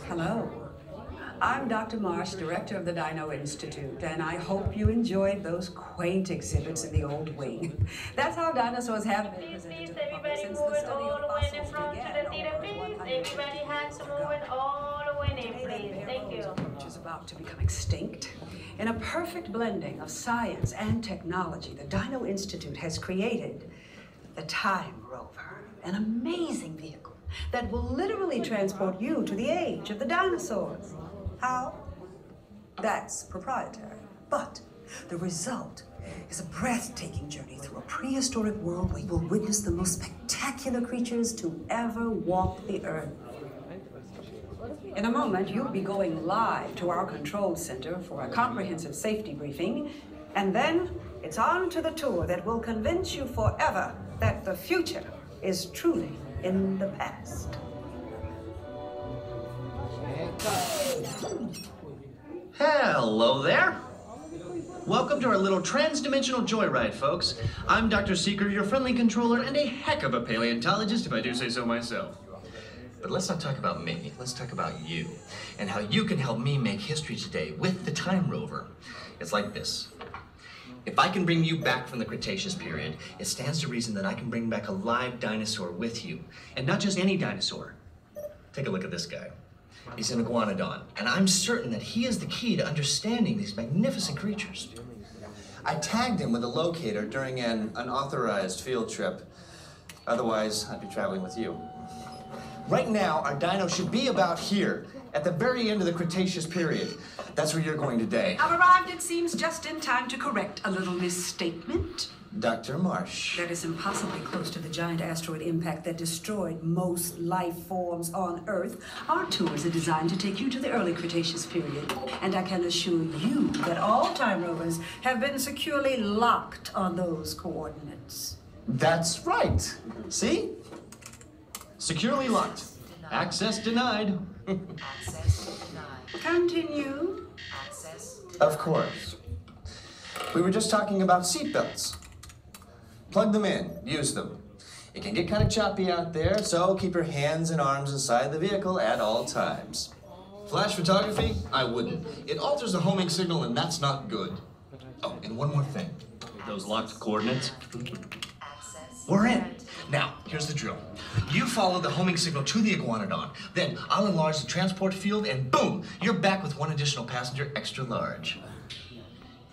Hello. I'm Dr. Marsh, director of the Dino Institute, and I hope you enjoyed those quaint exhibits in the old wing. That's how dinosaurs have been presented to the public since the study of fossils began over 150 years ago. Today, that bear rose approach is about to become extinct. In a perfect blending of science and technology, the Dino Institute has created the Time Rover, an amazing vehicle that will literally transport you to the age of the dinosaurs. How? That's proprietary. But the result is a breathtaking journey through a prehistoric world where you will witness the most spectacular creatures to ever walk the earth. In a moment, you'll be going live to our control center for a comprehensive safety briefing, and then it's on to the tour that will convince you forever that the future is truly in the past. Hello there. Welcome to our little trans-dimensional joyride, folks. I'm Dr. Seeker, your friendly controller, and a heck of a paleontologist, if I do say so myself. But let's not talk about me. Let's talk about you, and how you can help me make history today with the Time Rover. It's like this. If I can bring you back from the Cretaceous period, it stands to reason that I can bring back a live dinosaur with you. And not just any dinosaur. Take a look at this guy. He's an iguanodon, and I'm certain that he is the key to understanding these magnificent creatures. I tagged him with a locator during an unauthorized field trip. Otherwise, I'd be traveling with you. Right now, our dino should be about here, at the very end of the Cretaceous period. That's where you're going today. I've arrived, it seems, just in time to correct a little misstatement. Dr. Marsh. That is impossibly close to the giant asteroid impact that destroyed most life forms on Earth. Our tours are designed to take you to the early Cretaceous period. And I can assure you that all Time Rovers have been securely locked on those coordinates. That's right. See? Securely locked. Access denied. Access denied. Continue. Access denied. Of course. We were just talking about seatbelts. Plug them in, use them. It can get kind of choppy out there, so keep your hands and arms inside the vehicle at all times. Flash photography? I wouldn't. It alters the homing signal, and that's not good. Oh, and one more thing. Those locked coordinates? We're in. Now, here's the drill. You follow the homing signal to the iguanodon. Then I'll enlarge the transport field, and boom, you're back with one additional passenger extra large.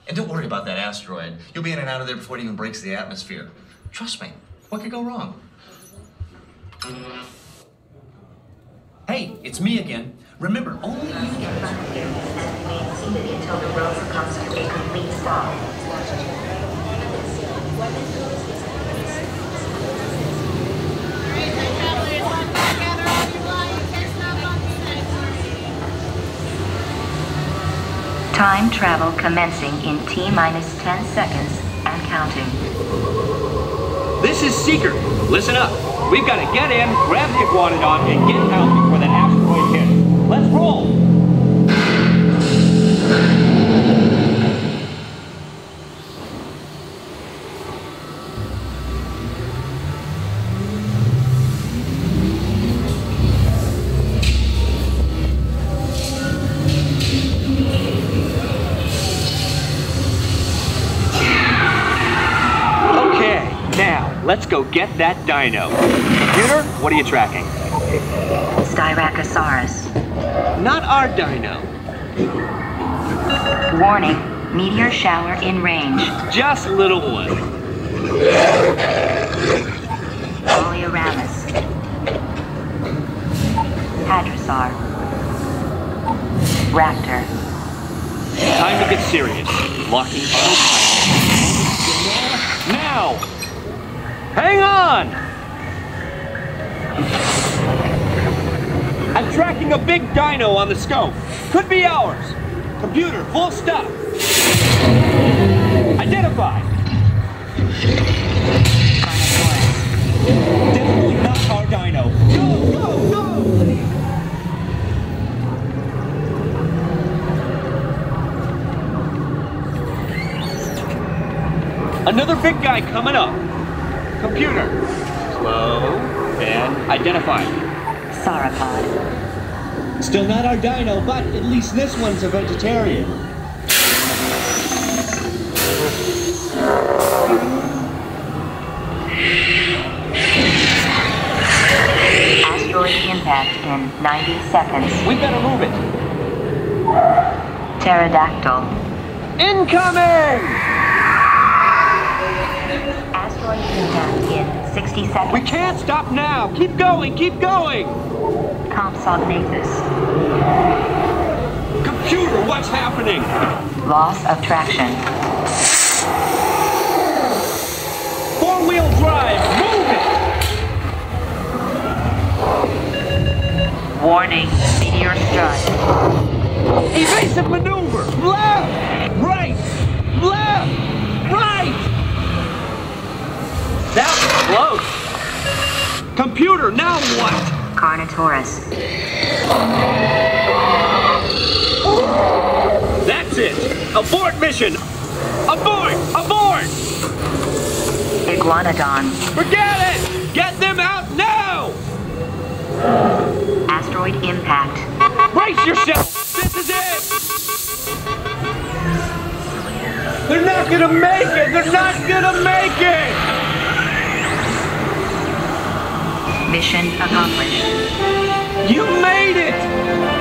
And don't worry about that asteroid. You'll be in and out of there before it even breaks the atmosphere. Trust me, what could go wrong? Hey, it's me again. Remember, only you can. Until the rover comes to a complete stop. Time travel commencing in T-minus 10 seconds and counting. This is Seeker. Listen up. We've got to get in, grab the iguanodon, and get out before that asteroid hits. Let's roll! Let's go get that dino. Computer, what are you tracking? Styracosaurus. Not our dino. Warning, meteor shower in range. Just little one. Polyramus. Hadrosaur. Raptor. Time to get serious. Locking autopilot. Now! Hang on! I'm tracking a big dino on the scope. Could be ours. Computer, full stop. Identified. Definitely not Another big guy coming up. Computer. Slow and identify. Sauropod. Still not our dino, but at least this one's a vegetarian. Asteroid impact in 90 seconds. We better move it. Pterodactyl. Incoming! Asteroid impact in 60 seconds. We can't stop now. Keep going, keep going. Compsognathus. Computer, what's happening? Loss of traction. Four-wheel drive, move it! Warning, meteor strike. Evasive maneuver! Left! Right! Left! Right! That was close! Computer, now what? Carnotaurus. That's it! Abort mission! Abort! Abort! Iguanodon. Forget it! Get them out now! Asteroid impact. Brace yourself! This is it! They're not gonna make it! They're not gonna make it! Mission accomplished. You made it!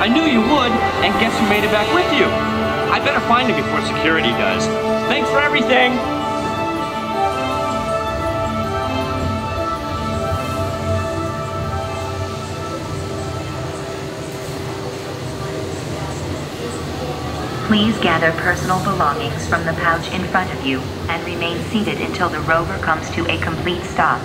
I knew you would, and guess who made it back with you? I better find him before security does. Thanks for everything! Please gather personal belongings from the pouch in front of you and remain seated until the rover comes to a complete stop.